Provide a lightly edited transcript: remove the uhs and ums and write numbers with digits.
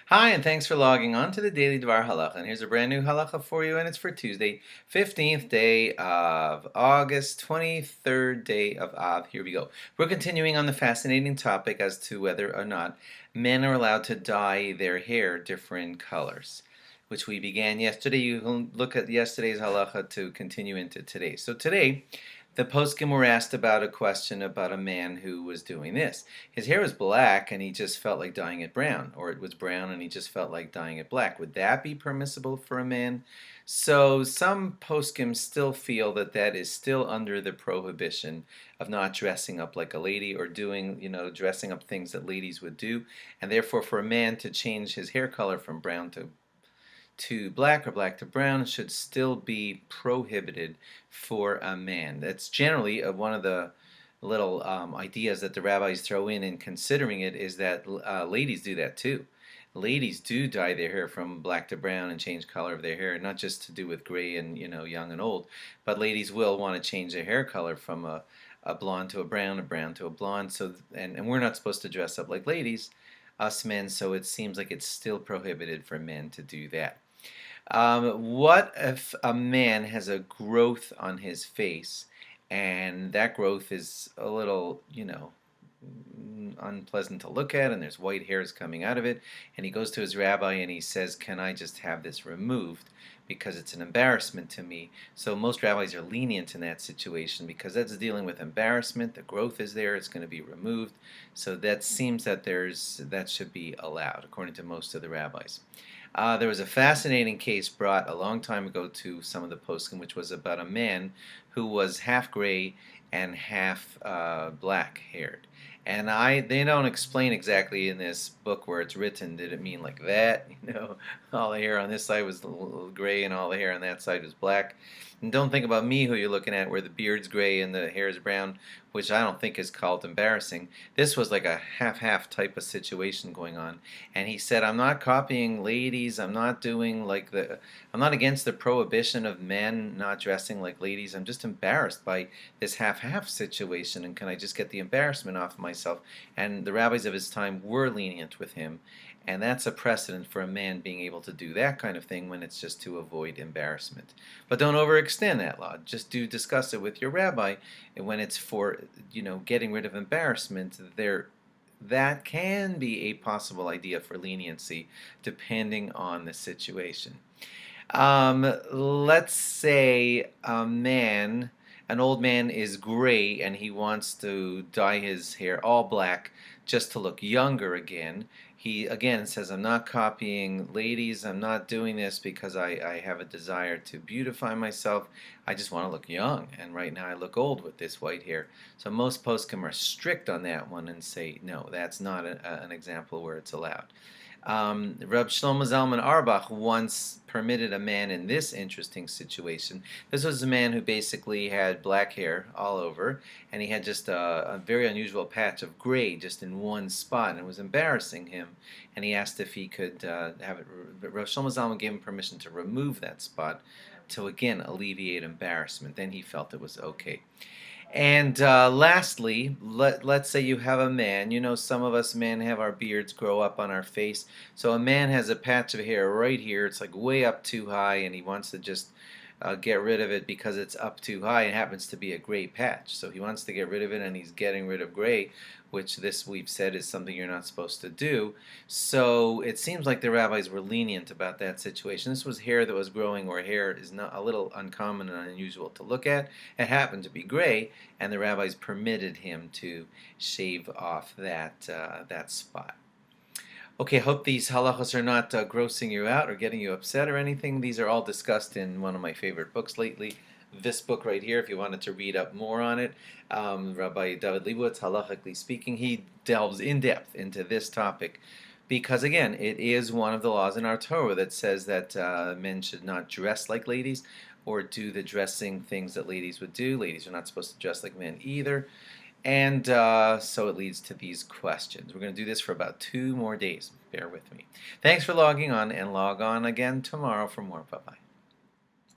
Hi, and thanks for logging on to the Daily DVAR Halacha. And here's a brand new halacha for you, and it's for Tuesday, 15th day of August, 23rd day of Av. Here we go. We're continuing on the fascinating topic as to whether or not men are allowed to dye their hair different colors, which we began yesterday. You can look at yesterday's halacha to continue into today. So today, the poskim were asked about a question about a man who was doing this. His hair was black and he just felt like dyeing it brown, or it was brown and he just felt like dyeing it black. Would that be permissible for a man? So some poskim still feel that that is still under the prohibition of not dressing up like a lady or doing, dressing up things that ladies would do, and therefore for a man to change his hair color from brown to black or black to brown should still be prohibited for a man. That's generally one of the little ideas that the rabbis throw in considering it is that ladies do that too. Ladies do dye their hair from black to brown and change color of their hair, not just to do with gray and young and old, but ladies will want to change their hair color from a blonde to a brown to a blonde. So and we're not supposed to dress up like ladies, us men. So it seems like it's still prohibited for men to do that. What if a man has a growth on his face and that growth is a little, unpleasant to look at and there's white hairs coming out of it, and he goes to his rabbi and he says, can I just have this removed because it's an embarrassment to me? So most rabbis are lenient in that situation because that's dealing with embarrassment. The growth is there, it's going to be removed. So that seems that that should be allowed according to most of the rabbis. There was a fascinating case brought a long time ago to some of the poskim, which was about a man who was half gray and half black haired. And they don't explain exactly in this book where it's written, did it mean like that? All the hair on this side was gray and all the hair on that side was black. And don't think about me, who you're looking at, where the beard's gray and the hair is brown, which I don't think is called embarrassing. This was like a half-half type of situation going on. And he said, I'm not copying ladies. I'm not doing I'm not against the prohibition of men not dressing like ladies. I'm just embarrassed by this half-half situation. And can I just get the embarrassment off of myself? And the rabbis of his time were lenient with him. And that's a precedent for a man being able to do that kind of thing when it's just to avoid embarrassment. But don't overextend that law. Just discuss it with your rabbi. And when it's for, getting rid of embarrassment, that can be a possible idea for leniency depending on the situation. Let's say an old man is gray and he wants to dye his hair all black just to look younger again. He again says, I'm not copying ladies, I'm not doing this because I have a desire to beautify myself. I just want to look young, and right now I look old with this white hair. So most poskim are strict on that one and say, no, that's not an example where it's allowed. Reb Shlomo Zalman Auerbach once permitted a man in this interesting situation. This was a man who basically had black hair all over, and he had just a very unusual patch of gray just in one spot, and it was embarrassing him. And he asked if he could have it. Reb Shlomo Zalman gave him permission to remove that spot to again alleviate embarrassment. Then he felt it was okay. And lastly, let's say you have a man. Some of us men have our beards grow up on our face. So a man has a patch of hair right here. It's like way up too high, and he wants to just get rid of it because it's up too high. It happens to be a gray patch. So he wants to get rid of it, and he's getting rid of gray, which this we've said is something you're not supposed to do. So it seems like the rabbis were lenient about that situation. This was hair that was growing where hair is not a little uncommon and unusual to look at. It happened to be gray, and the rabbis permitted him to shave off that spot. Okay, hope these halachos are not grossing you out or getting you upset or anything. These are all discussed in one of my favorite books lately, this book right here, if you wanted to read up more on it. Rabbi David Leibowitz, halachically speaking, he delves in depth into this topic because, again, it is one of the laws in our Torah that says that men should not dress like ladies or do the dressing things that ladies would do. Ladies are not supposed to dress like men either. And so it leads to these questions. We're going to do this for about 2 more days. Bear with me. Thanks for logging on, and log on again tomorrow for more. Bye-bye.